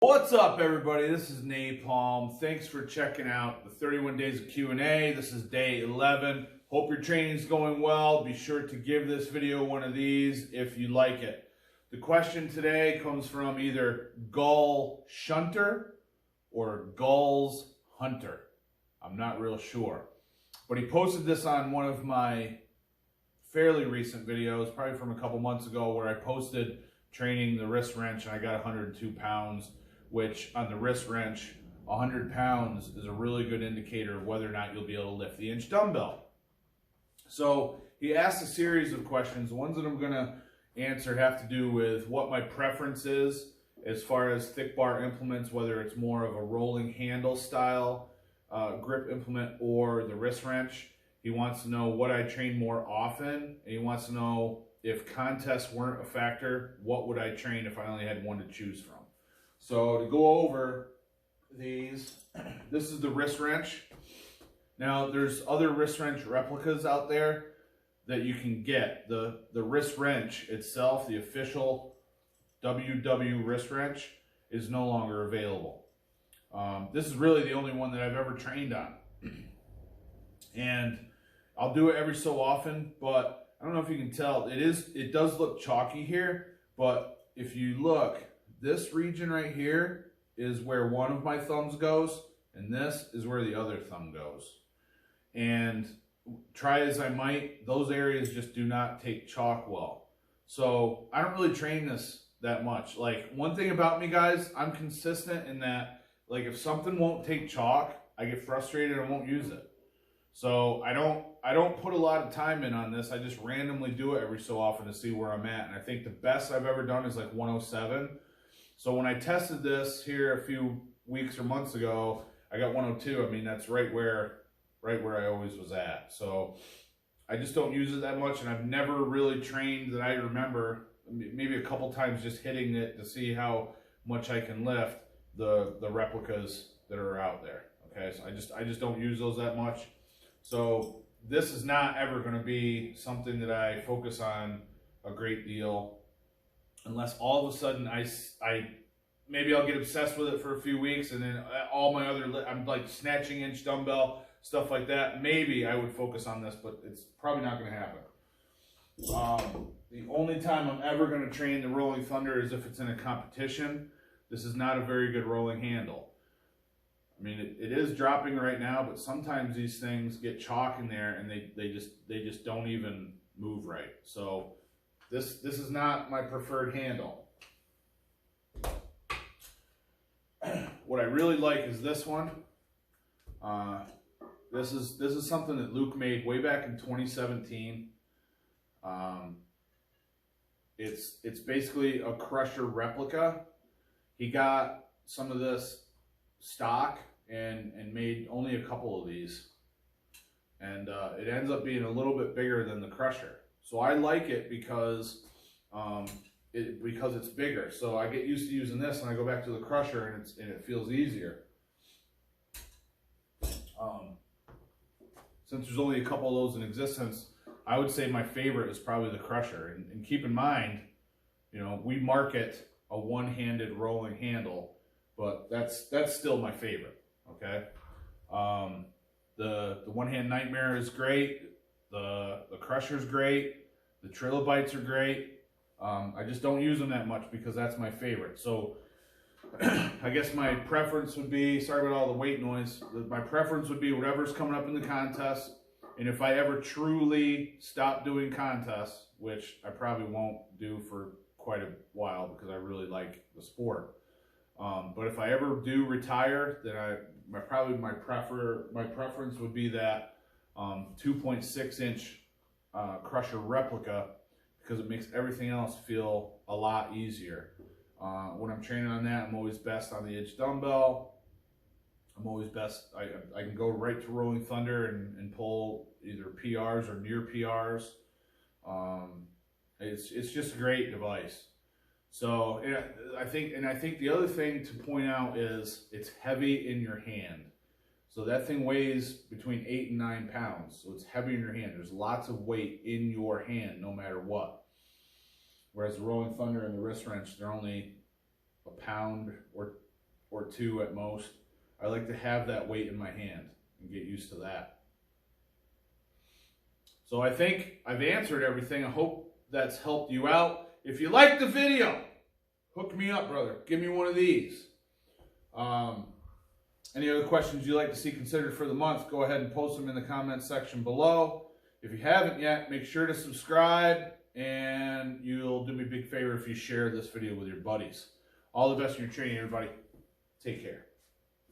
What's up, everybody? This is Napalm. Thanks for checking out the 31 days of Q&A. This is day 11. Hope your training's going well. Be sure to give this video one of these if you like it. The question today comes from either Gull Shunter or Gull's Hunter. I'm not real sure. But he posted this on one of my fairly recent videos, probably from a couple months ago, where I posted training the wrist wrench and I got 102 pounds. Which on the wrist wrench, 100 pounds is a really good indicator of whether or not you'll be able to lift the inch dumbbell. So he asked a series of questions. The ones that I'm going to answer have to do with what my preference is as far as thick bar implements, whether it's more of a rolling handle style grip implement or the wrist wrench. He wants to know what I train more often, and he wants to know if contests weren't a factor, what would I train if I only had one to choose from. So to go over these, this is the wrist wrench. Now there's other wrist wrench replicas out there that you can get. The wrist wrench itself, the official WW wrist wrench, is no longer available. This is really the only one that I've ever trained on. And I'll do it every so often, but I don't know if you can tell, it does look chalky here, but if you look, this region right here is where one of my thumbs goes, and this is where the other thumb goes. And try as I might, those areas just do not take chalk well. So I don't really train this that much. Like, one thing about me, guys, I'm consistent in that, like, if something won't take chalk, I get frustrated and won't use it. So I don't put a lot of time in on this. I just randomly do it every so often to see where I'm at. And I think the best I've ever done is like 107. So when I tested this here a few weeks or months ago, I got 102. I mean, that's right where I always was at. So I just don't use it that much, and I've never really trained that I remember, maybe a couple times just hitting it to see how much I can lift the replicas that are out there. Okay, so I just don't use those that much. So this is not ever going to be something that I focus on a great deal. Unless all of a sudden maybe I'll get obsessed with it for a few weeks, and then all my other, I'm like snatching inch dumbbell, stuff like that. Maybe I would focus on this, but it's probably not going to happen. The only time I'm ever going to train the Rolling Thunder is if it's in a competition. This is not a very good rolling handle. I mean, it is dropping right now, but sometimes these things get chalk in there and they just don't even move right. So this is not my preferred handle. What I really like is this one. This is something that Luke made way back in 2017. It's basically a crusher replica. He got some of this stock and made only a couple of these, and it ends up being a little bit bigger than the crusher. So I like it because it's bigger. So I get used to using this, and I go back to the crusher, and it feels easier. Since there's only a couple of those in existence, I would say my favorite is probably the crusher. And keep in mind, you know, we market a one-handed rolling handle, but that's still my favorite. Okay, the one-hand nightmare is great. The crusher's great. The trilobites are great. I just don't use them that much because that's my favorite. So I guess my preference would be, sorry about all the weight noise, my preference would be whatever's coming up in the contest. And if I ever truly stop doing contests, which I probably won't do for quite a while because I really like the sport. But if I ever do retire, then my preference would be that 2.6 inch crusher replica, because it makes everything else feel a lot easier. When I'm training on that, I'm always best on the inch dumbbell. I'm always best, I can go right to Rolling Thunder and pull either PRs or near PRs. It's just a great device. So I think the other thing to point out is it's heavy in your hand. So that thing weighs between 8 and 9 pounds. So it's heavy in your hand. There's lots of weight in your hand no matter what. Whereas the Rolling Thunder and the wrist wrench, they're only a pound or 2 at most. I like to have that weight in my hand and get used to that. So I think I've answered everything. I hope that's helped you out. If you like the video, hook me up, brother. Give me one of these. Any other questions you'd like to see considered for the month, go ahead and post them in the comments section below. If you haven't yet, make sure to subscribe, and you'll do me a big favor if you share this video with your buddies. All the best in your training, everybody. Take care.